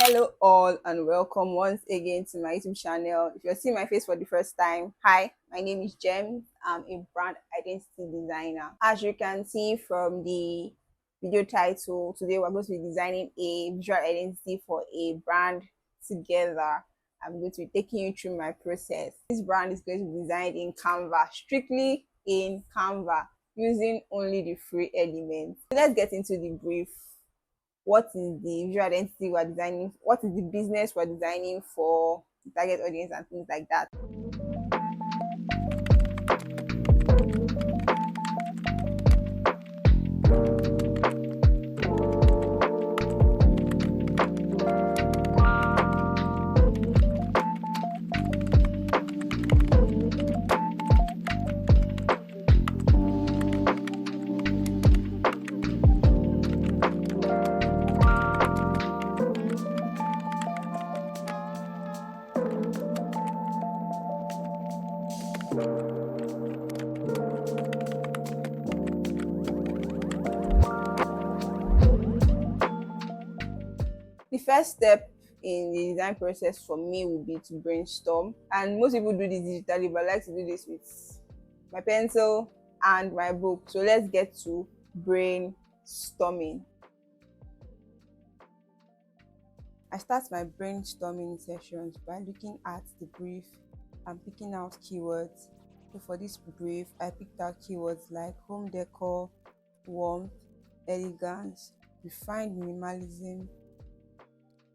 Hello all and welcome once again to my YouTube channel. If you're seeing my face for the first time, hi, my name is Jem. I'm a brand identity designer. As you can see from the video title, today we're going to be designing a visual identity for a brand together. I'm going to be taking you through my process. This brand is going to be designed in Canva, strictly in Canva, using only the free elements. So let's get into the brief. What is the visual identity we're designing, what is the business we're designing for the target audience and things like that. The first step in the design process for me would be to brainstorm, and most people do this digitally, but I like to do this with my pencil and my book. So let's get to brainstorming. I start my brainstorming sessions by looking at the brief and picking out keywords. So for this brief, I picked out keywords like home decor, warmth, elegance, refined minimalism,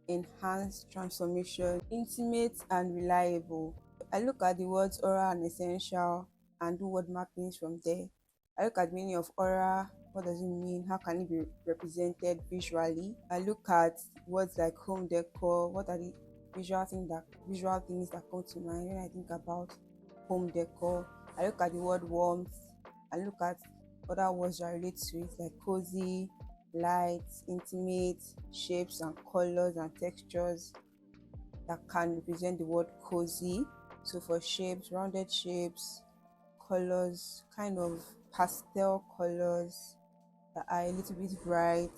enhanced transformation, intimate and reliable. I look at the words aura and essential and do word mappings from there. I look at the meaning of aura, what does it mean, how can it be represented visually. I look at words like home decor, what are the visual things that come to mind when I think about home decor. I look at the word warmth. I look at other words that relate to it like cozy, light, intimate, shapes and colors and textures that can represent the word cozy. So for shapes, rounded shapes, colors, kind of pastel colors that are a little bit bright,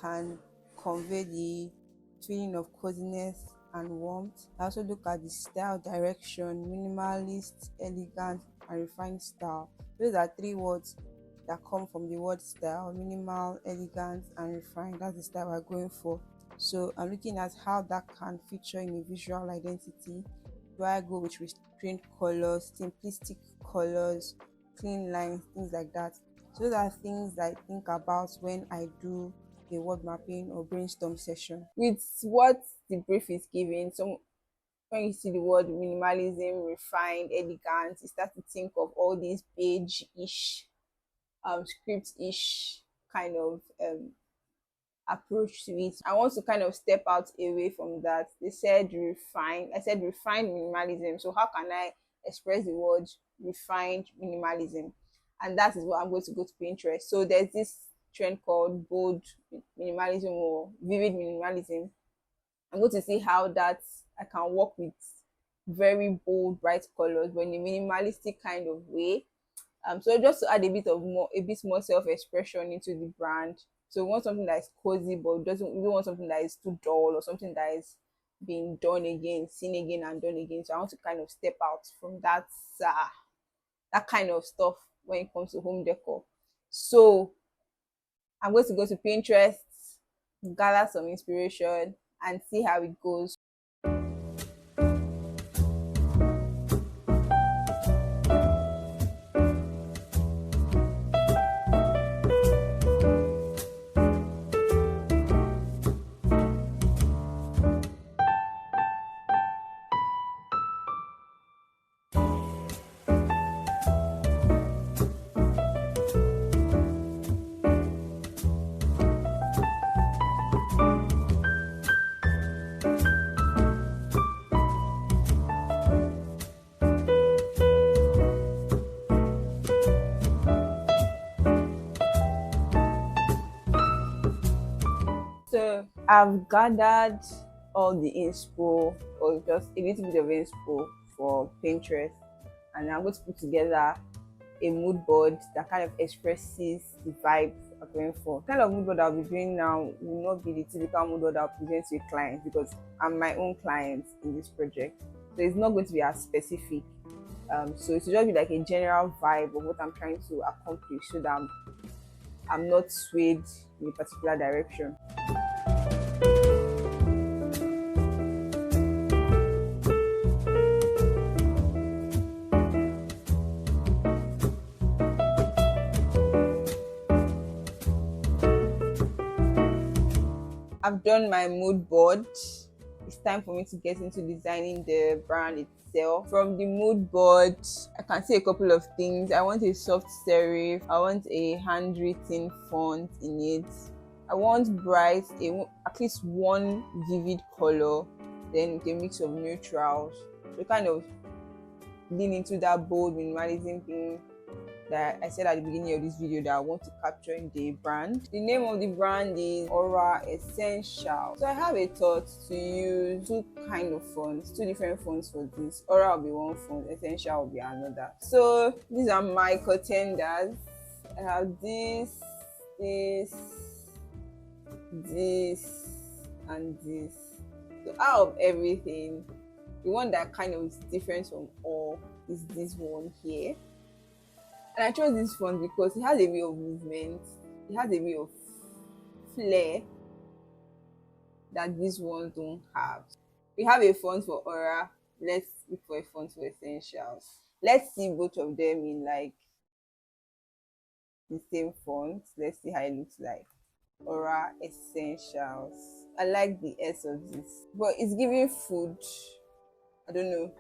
can convey the feeling of coziness and warmth. I also look at the style direction: minimalist, elegant and refined style. Those are three words that come from the word style: minimal, elegant and refined. That's the style we're going for. So I'm looking at how that can feature in a visual identity. Do I go with restrained colors, simplistic colors, clean lines, things like that? So those are things that I think about when I do a word mapping or brainstorm session. With what the brief is giving, so when you see the word minimalism, refined, elegant, you start to think of all these beige-ish, script-ish kind of approach to it. I want to kind of step out away from that. They said refined. I said refined minimalism. So how can I express the word refined minimalism? And that is what I'm going to go to Pinterest. So there's this trend called bold minimalism or vivid minimalism. I'm going to see how that I can work with very bold, bright colors, but in a minimalistic kind of way. So just to add a bit more self-expression into the brand. So we want something that is cozy, but doesn't we don't want something that is too dull or something that is being done again, seen again and done again. So I want to kind of step out from that kind of stuff when it comes to home decor. So I'm going to go to Pinterest, gather some inspiration, and see how it goes. So I've gathered all the inspo or just a little bit of inspo for Pinterest, and I'm going to put together a mood board that kind of expresses the vibe are going for. Kind of mood board I'll be doing now will not be the typical mood board I'll present to a client, because I'm my own client in this project. So it's not going to be as specific. So it will just be like a general vibe of what I'm trying to accomplish, so that I'm not swayed in a particular direction. I've done my mood board. It's time for me to get into designing the brand itself. From the mood board, I can see a couple of things. I want a soft serif. I want a handwritten font in it. I want bright, at least one vivid color, then with a mix of neutrals. So kind of lean into that bold minimalism thing that I said at the beginning of this video that I want to capture in the brand. The name of the brand is Aura Essential. So I have a thought to use two different fonts for this. Aura will be one font, Essential will be another. So these are my contenders. I have this, and this. So out of everything, the one that kind of is different from all is this one here. And I chose this font because it has a way of movement, it has a way of flair that these ones don't have. We have a font for Aura, let's look for a font for Essentials. Let's see both of them in like the same font. Let's see how it looks like. Aura Essentials. I like the S of this, but it's giving food. I don't know,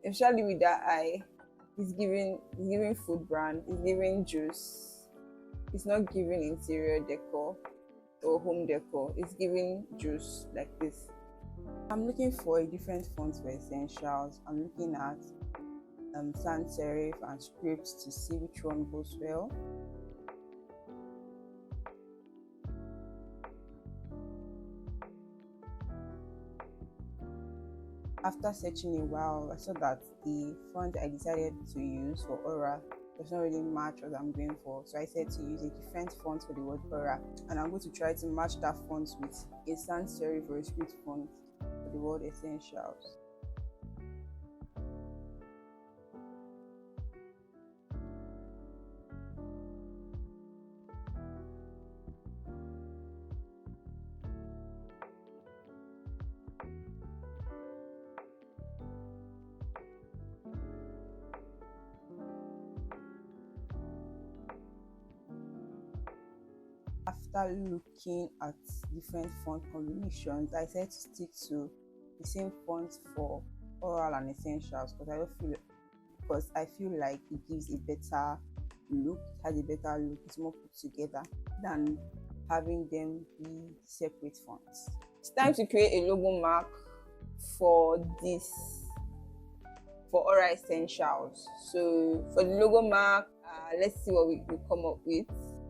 especially with that eye. It's giving food brand, it's giving juice. It's not giving interior decor or home decor, it's giving juice like this. I'm looking for a different font for Essentials. I'm looking at sans serif and scripts to see which one goes well. After searching a while, I saw that the font I decided to use for Aura does not really match what I'm going for. So I said to use a different font for the word Aura, and I'm going to try to match that font with a sans serif or a script font for the word Essentials. After looking at different font combinations, I decided to stick to the same font for Oral and Essentials because I feel like it gives a better look, it has a better look, it's more put together than having them be separate fonts. It's time to create a logo mark for Oral Essentials. So for the logo mark, let's see what we come up with.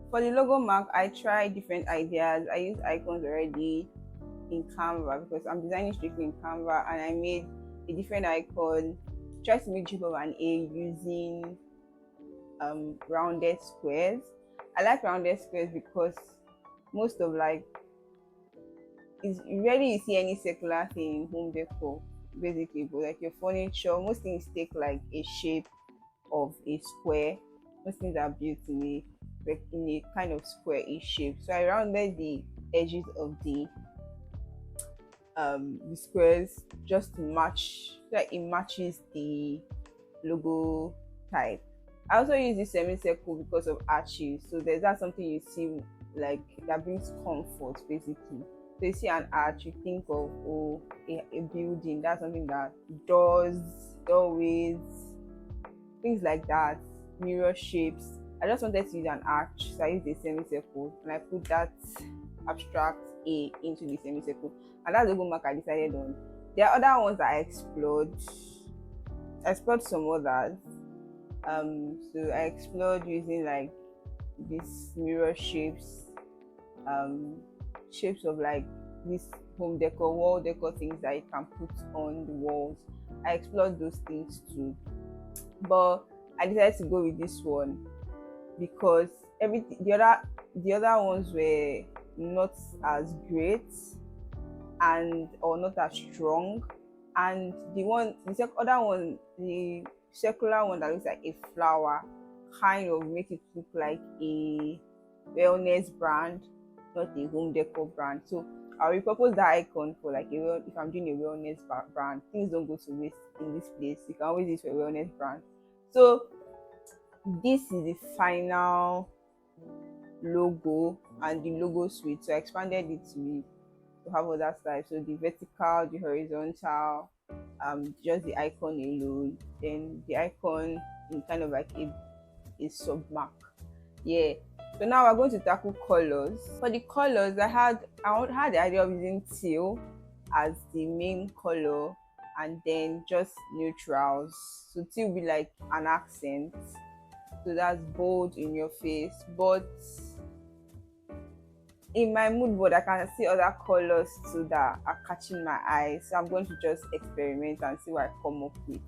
For the logo mark, I tried different ideas. I used icons already in Canva because I'm designing strictly in Canva, and I made a different icon, tried to make shape of an A using rounded squares. I like rounded squares because most of rarely you see any circular thing in home decor basically, but like your furniture, most things take like a shape of a square. Most things are built in a kind of square-ish shape. So I rounded the edges of the squares just to match, so that it matches the logo type. I also use this semicircle because of arches. So that's something you see like that brings comfort basically. So you see an arch, you think of a building. That's something that doors, doorways, things like that, mirror shapes. I just wanted to use an arch, so I used a semicircle, and I put that abstract A into the semicircle, and that's the logo mark I decided on. There are other ones that I explored. I explored some others. So I explored using like these mirror shapes, shapes of like this home decor, wall decor things that you can put on the walls. I explored those things too, but I decided to go with this one, because everything the other ones were not as great and or not as strong. And other one, the circular one that looks like a flower, kind of make it look like a wellness brand, not a home decor brand. So I'll repurpose that icon for like if I'm doing a wellness brand. Things don't go to waste in this place. You can always use for a wellness brand. So this is the final logo and the logo suite. So I expanded it to have other styles. So the vertical, the horizontal, just the icon alone, then the icon in kind of like a sub mark. Yeah. So now we're going to tackle colors. For the colors, I had the idea of using teal as the main color and then just neutrals. So teal will be like an accent. So that's bold in your face. But in my mood board, I can see other colors too that are catching my eye. So I'm going to just experiment and see what I come up with.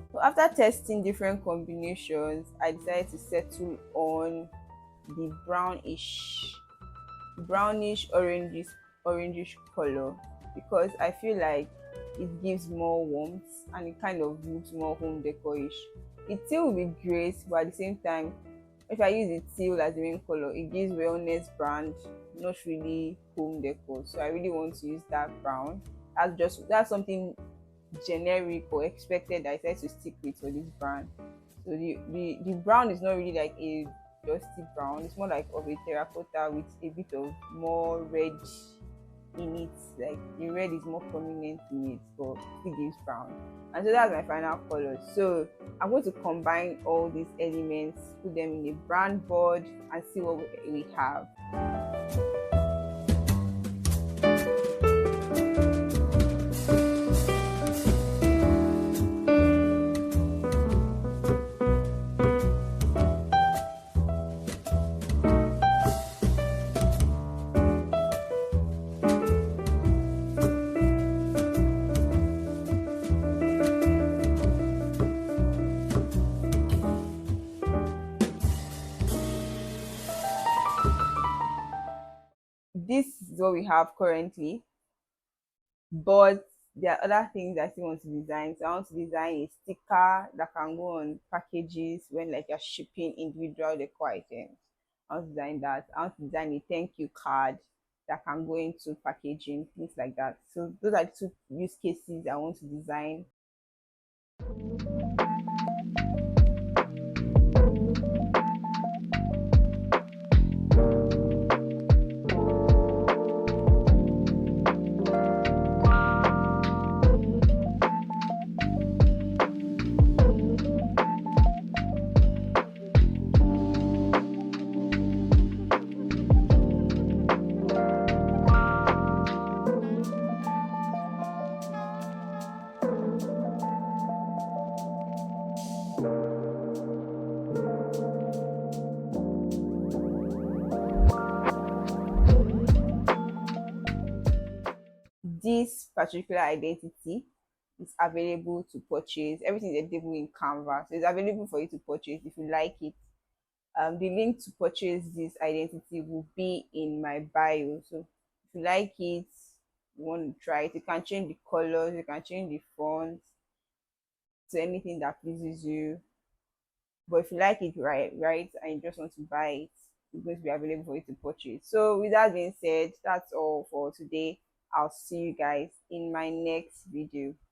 So after testing different combinations, I decided to settle on the brownish orangish color, because I feel like it gives more warmth and it kind of looks more home decorish. The teal will be great, but at the same time, if I use the teal as the main color, it gives wellness brand, not really home decor. So I really want to use that brown. That's something generic or expected that I decided to stick with for this brand. So the brown is not really like a dusty brown. It's more like of a terracotta with a bit of more red in it. Like the red is more prominent in it, but still gives brown. And so that's my final color. So I'm going to combine all these elements, put them in a brand board, and see what we have. This is what we have currently, but there are other things I still want to design. So I want to design a sticker that can go on packages when like you're shipping individual decor items. I want to design that. I want to design a thank you card that can go into packaging, things like that. So those are two use cases I want to design. This particular identity is available to purchase. Everything is available in Canva, so it's available for you to purchase if you like it. The link to purchase this identity will be in my bio. So if you like it, you want to try it, you can change the colors, you can change the font to anything that pleases you. But if you like it, right, and you just want to buy it, it's going to be available for you to purchase. So with that being said, that's all for today. I'll see you guys in my next video.